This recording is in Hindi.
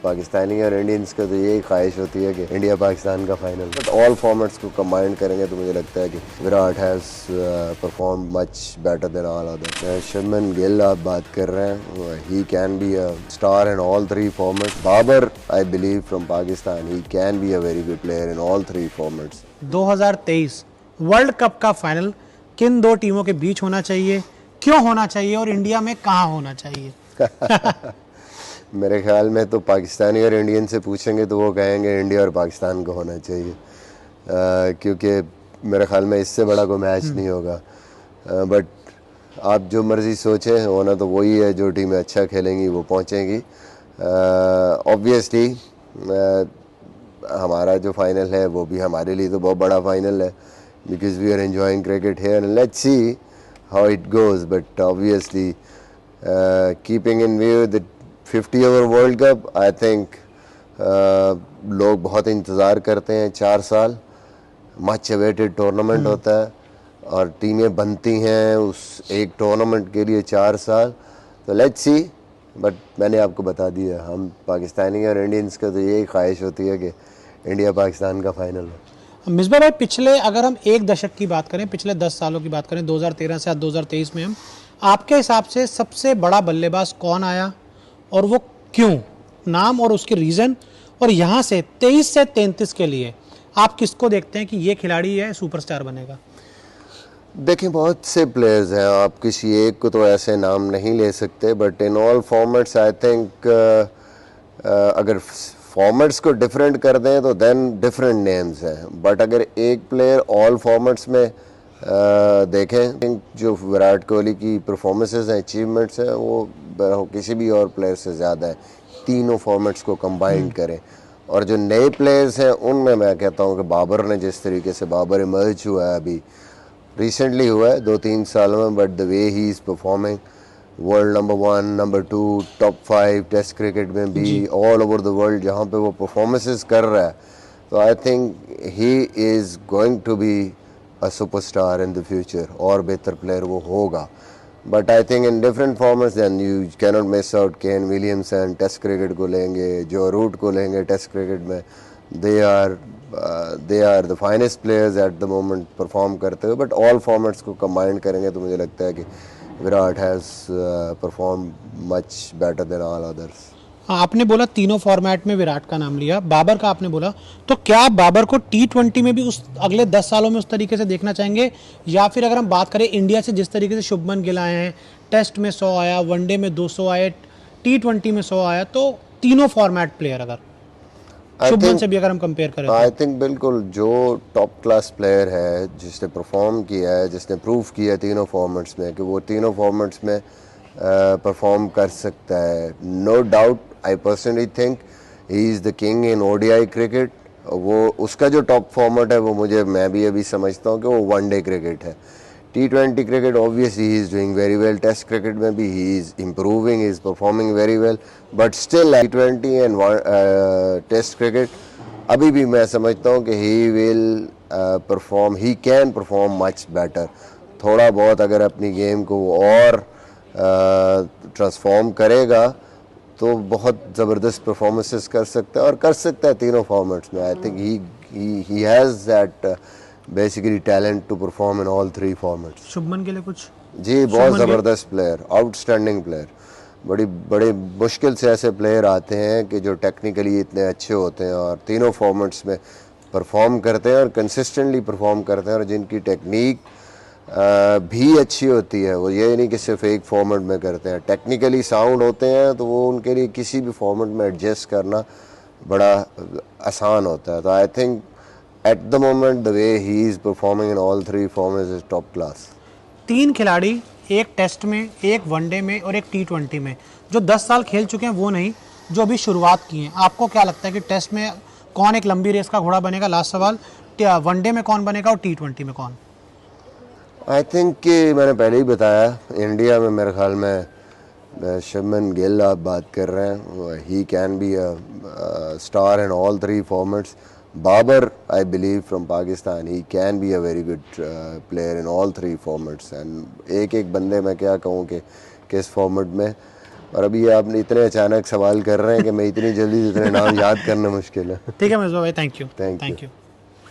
पाकिस्तानी और इंडियंस का तो यही ख्वाहिश होती है कि इंडिया पाकिस्तान का फाइनल, बट ऑल फॉर्मेट्स को कंबाइन करेंगे तो मुझे लगता है कि Virat has perform much better than all other. Shubman Gill आप बात कर रहे हैं, he can be a star in all three formats. Babar I believe from Pakistan, he can be a very good player in all three formats. 2023 world cup का फाइनल किन दो टीमों के बीच होना चाहिए, क्यों होना चाहिए और इंडिया में कहाँ होना चाहिए? मेरे ख्याल में तो पाकिस्तानी और इंडियन से पूछेंगे तो वो कहेंगे इंडिया और पाकिस्तान को होना चाहिए, क्योंकि मेरे ख्याल में इससे बड़ा कोई मैच नहीं होगा। बट आप जो मर्ज़ी सोचें, होना तो वही है, जो टीमें अच्छा खेलेंगी वो पहुंचेंगी। ऑब्वियसली हमारा जो फाइनल है वो भी हमारे लिए तो बहुत बड़ा फाइनल है, because we are enjoying cricket here and let's see how it goes. But obviously keeping in view the 50 over world cup, I think लोग बहुत इंतज़ार करते हैं। 4 साल मच अवेटेड टूर्नामेंट होता है और टीमें बनती हैं उस एक टूर्नामेंट के लिए 4 साल। तो लेट्स सी, बट मैंने आपको बता दिया, हम पाकिस्तानी और इंडियंस का तो यही ख्वाहिश होती है कि इंडिया पाकिस्तान का फाइनल हो। मिसबा भाई, पिछले अगर हम एक दशक की बात करें, पिछले 10 सालों की बात करें, 2013 से 2023 में, हम आपके हिसाब से सबसे बड़ा बल्लेबाज कौन आया और वो क्यों, नाम और उसके रीज़न, और यहाँ से 23 से 33 के लिए आप किसको देखते हैं कि ये खिलाड़ी है सुपरस्टार बनेगा? देखें, बहुत से प्लेयर्स हैं, आप किसी एक को तो ऐसे नाम नहीं ले सकते, but in all formats I think अगर फॉर्मेट्स को डिफरेंट कर दें तो देन डिफरेंट नेम्स हैं। बट अगर एक प्लेयर ऑल फॉर्मेट्स में देखें, जो विराट कोहली की परफॉर्मेंसेस हैं, अचीवमेंट्स हैं, वो किसी भी और प्लेयर से ज़्यादा है, तीनों फॉर्मेट्स को कंबाइन करें। और जो नए प्लेयर्स हैं उनमें मैं कहता हूँ कि बाबर ने, जिस तरीके से बाबर इमर्ज हुआ है, अभी रिसेंटली हुआ है 2-3 सालों में, but the way he is performing, world number 1, number 2, top 5 test cricket में भी, ऑल ओवर द वर्ल्ड जहाँ पे वो परफॉर्मेंसेस कर रहा है, तो I think he is going to be a superstar in the future, और बेहतर प्लेयर वो होगा। But I think in different formats than you cannot miss out Kane Williamson, test cricket को लेंगे, जो रूट को लेंगे टेस्ट क्रिकेट में, they are the finest players at the moment perform करते हुए। बट ऑल फॉर्मेट्स को कंबाइन करेंगे तो मुझे लगता है कि Virat has perform much better than all others. हाँ, आपने बोला तीनों फॉर्मेट में विराट का नाम लिया, बाबर का आपने बोला, तो क्या आप बाबर को T20 में भी उस अगले 10 सालों में उस तरीके से देखना चाहेंगे, या फिर अगर हम बात करें इंडिया से, जिस तरीके से शुभमन गिल आए हैं, टेस्ट में 100 आया, वनडे में 200 आए, T20 में 100 आया, तो तीनों फॉर्मेट प्लेयर अगर शुभमन से भी अगर हम कंपेयर करें आई थिंक बिल्कुल जो टॉप क्लास प्लेयर है, जिसने परफॉर्म किया है, जिसने प्रूव किया है तीनों फॉर्मेट्स में कि वो तीनों फॉर्मेट्स में परफॉर्म कर सकता है, no doubt. I personally think he is the king in ODI cricket. वो उसका जो टॉप फॉर्मेट है वो मैं भी अभी समझता हूँ कि वो वनडे क्रिकेट है। T20 cricket obviously he is doing very well, test cricket में भी he is improving, he is performing very well, but still T20 and test cricket अभी भी मैं समझता हूँ कि he will perform, he can perform much better. थोड़ा बहुत अगर अपनी गेम को और ट्रांसफॉर्म करेगा तो बहुत ज़बरदस्त परफॉर्मेंसेस कर सकता है, और कर सकता है तीनों फॉर्मेट्स में। I think he has that basically talent to perform in all three formats. Shubman के लिए कुछ? जी, बहुत ज़बरदस्त प्लेयर, आउटस्टैंडिंग प्लेयर। बड़ी मुश्किल से ऐसे प्लेयर आते हैं कि जो टेक्निकली इतने अच्छे होते हैं और तीनों फॉर्मेट्स में परफॉर्म करते हैं और कंसिस्टेंटली परफॉर्म करते हैं, और जिनकी टेक्निक भी अच्छी होती है। वो ये नहीं कि सिर्फ एक फॉर्मेट में करते हैं, टेक्निकली साउंड होते हैं, तो वो उनके लिए किसी भी फॉर्मेट में एडजस्ट करना बड़ा आसान होता है। तो I think eight the moment the way he is performing in all three formats is top class. 3 खिलाड़ी, एक टेस्ट में, एक वनडे में और एक T20 में, जो 10 साल खेल चुके हैं वो नहीं, जो अभी शुरुआत की हैं, आपको क्या लगता है कि टेस्ट में कौन एक लंबी रेस का घोड़ा बनेगा? लास्ट सवाल, वनडे में कौन बनेगा और T20 में कौन? आई थिंक कि मैंने पहले ही बताया, इंडिया में मेरे ख्याल में शुभमन गिल आप बात कर रहे हैं, he can be a star in all three formats. Babar I believe from Pakistan, he can be a very good player in all three formats. And एक एक बंदे मैं क्या कहूँ कि किस फॉर्मेट में, और अभी ये आपने इतने अचानक सवाल कर रहे हैं कि मैं इतनी जल्दी इतने नाम याद करना मुश्किल है। ठीक है मिसबा भाई, thank you. Thank you. Thank you.